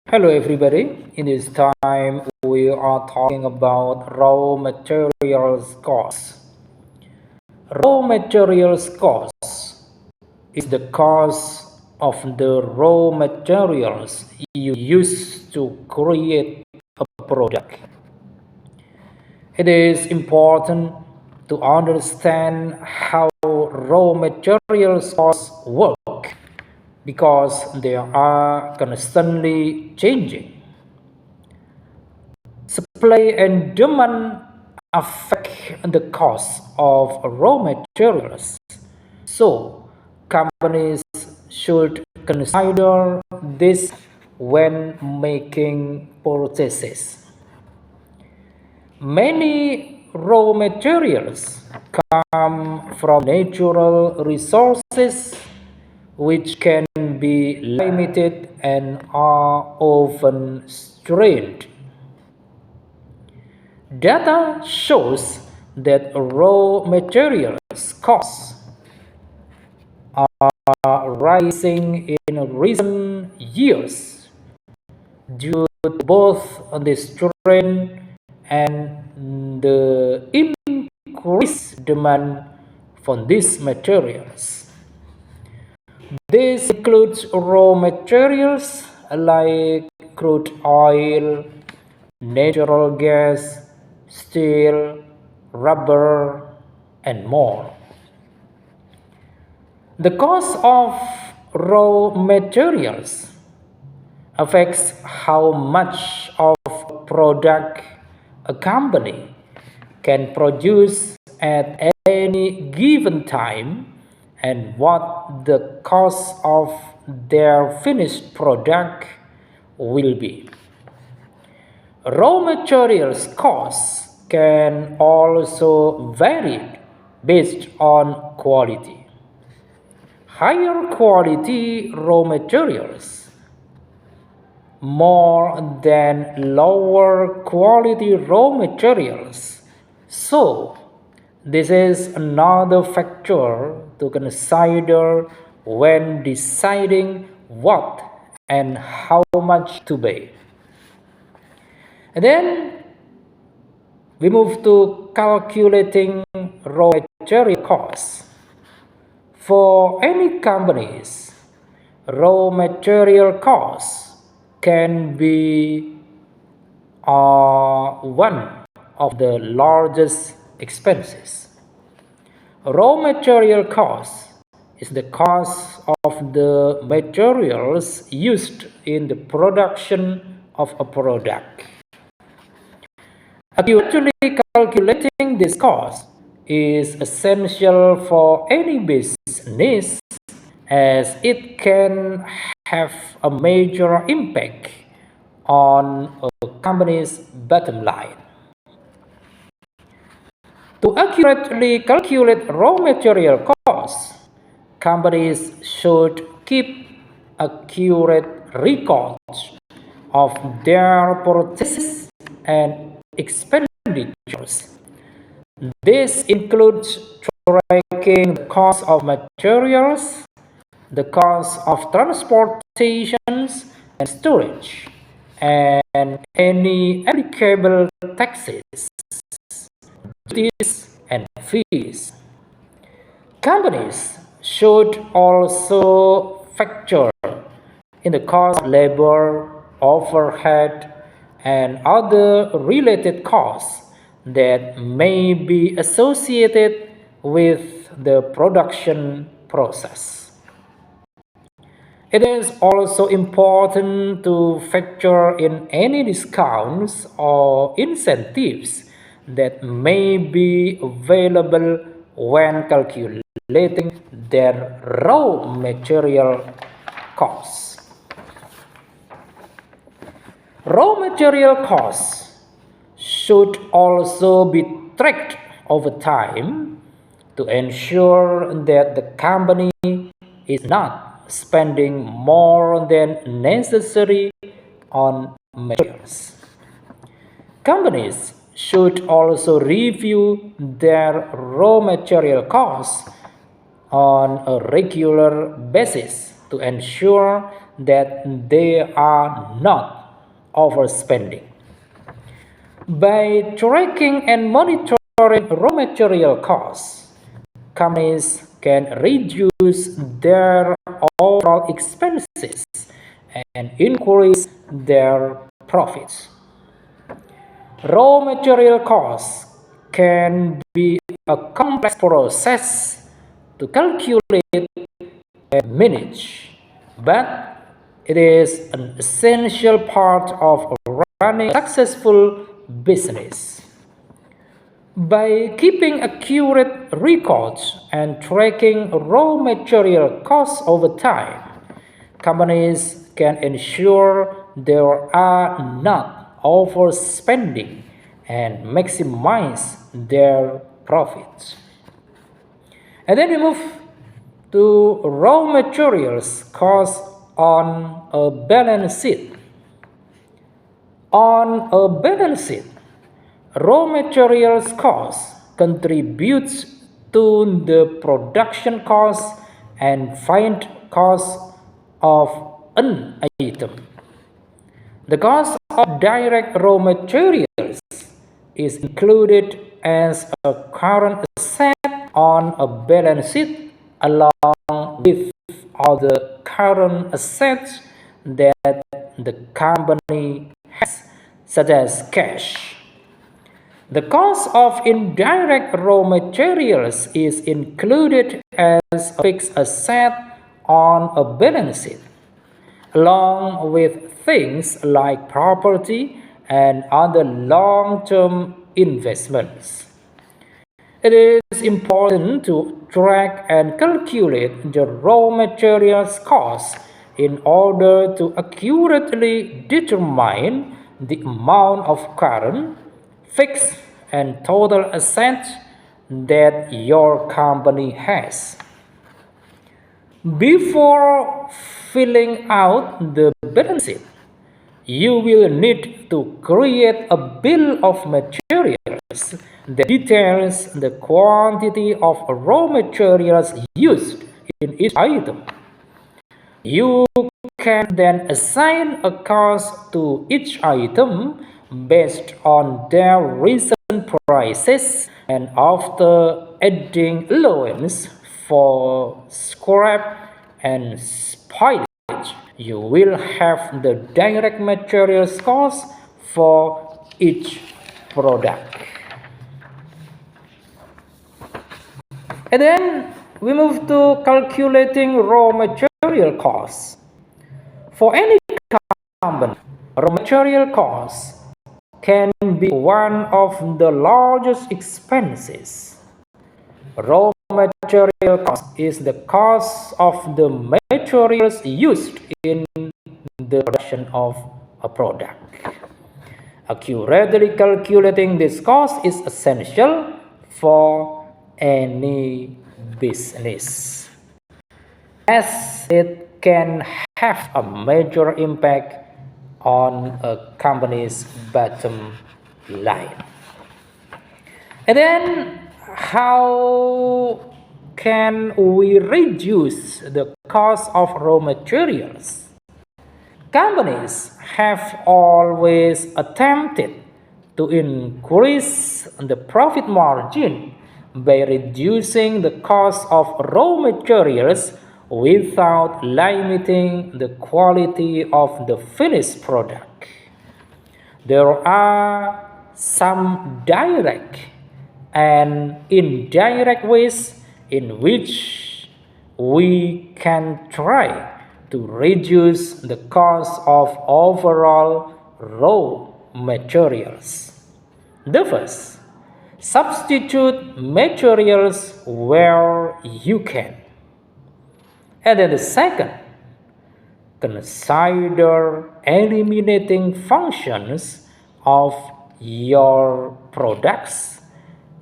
Hello everybody. In this time we are talking about raw materials costs. Raw materials cost is the cost of the raw materials you use to create a product. It is important to understand how raw materials costs work because they are constantly changing. Supply and demand affect the cost of raw materials. So, companies should consider this when making purchases. Many raw materials come from natural resources which can be limited and are often strained. Data shows that raw materials costs are rising in recent years due to both the strain and the increased demand for these materials. This includes raw materials like crude oil, natural gas, steel, rubber, and more. The cost of raw materials affects how much of a product a company can produce at any given time and what the cost of their finished product will be. Raw materials costs can also vary based on quality. Higher quality raw materials more than lower quality raw materials. So, this is another factor to consider when deciding what and how much to pay. And then we move to calculating raw material costs. For any companies, raw material costs can be one of the largest expenses. Raw material cost is the cost of the materials used in the production of a product. Accurately calculating this cost is essential for any business as it can have a major impact on a company's bottom line. To accurately calculate raw material costs, companies should keep accurate records of their purchases and expenditures. This includes tracking the cost of materials, the cost of transportations and storage, and any applicable taxes, duties, and fees. Companies should also factor in the cost of labor, overhead, and other related costs that may be associated with the production process. It is also important to factor in any discounts or incentives that may be available when calculating their raw material costs. Raw material costs should also be tracked over time to ensure that the company is not spending more than necessary on materials. Companies should also review their raw material costs on a regular basis to ensure that they are not overspending. By tracking and monitoring raw material costs, companies can reduce their overall expenses and increase their profits. Raw material costs can be a complex process to calculate and manage, but it is an essential part of running a successful business. By keeping accurate records and tracking raw material costs over time, companies can ensure they are not overspending and maximize their profits. And then we move to raw materials cost on a balance sheet. On a balance sheet, raw materials cost contributes to the production cost and find cost of an item. The cost of direct raw materials is included as a current asset on a balance sheet along with other current assets that the company has, such as cash. The cost of indirect raw materials is included as a fixed asset on a balance sheet, along with things like property and other long-term investments. It is important to track and calculate the raw materials cost in order to accurately determine the amount of current, fixed, and total assets that your company has. Before filling out the balance sheet, you will need to create a bill of materials that details the quantity of raw materials used in each item. You can then assign a cost to each item based on their recent prices, and after adding allowance for scrap and spoilage, you will have the direct materials cost for each product. And then we move to calculating raw material costs. For any company, raw material costs can be one of the largest expenses. Raw material cost is the cost of the materials used in the production of a product. Accurately calculating this cost is essential for any business, as it can have a major impact on a company's bottom line. And then, how can we reduce the cost of raw materials? Companies have always attempted to increase the profit margin by reducing the cost of raw materials without limiting the quality of the finished product. There are some direct and indirect ways in which we can try to reduce the cost of overall raw materials. The first, substitute materials where you can. And then the second, consider eliminating functions of your products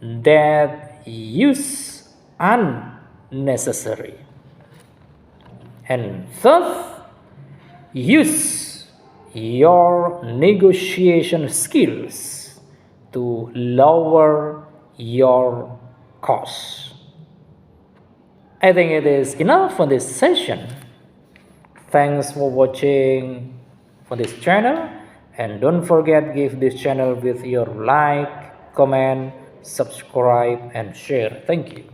that use unnecessary. And third, use your negotiation skills to lower your costs. I think it is enough for this session. Thanks for watching for this channel, And don't forget give this channel with your like, comment, subscribe and share. Thank you.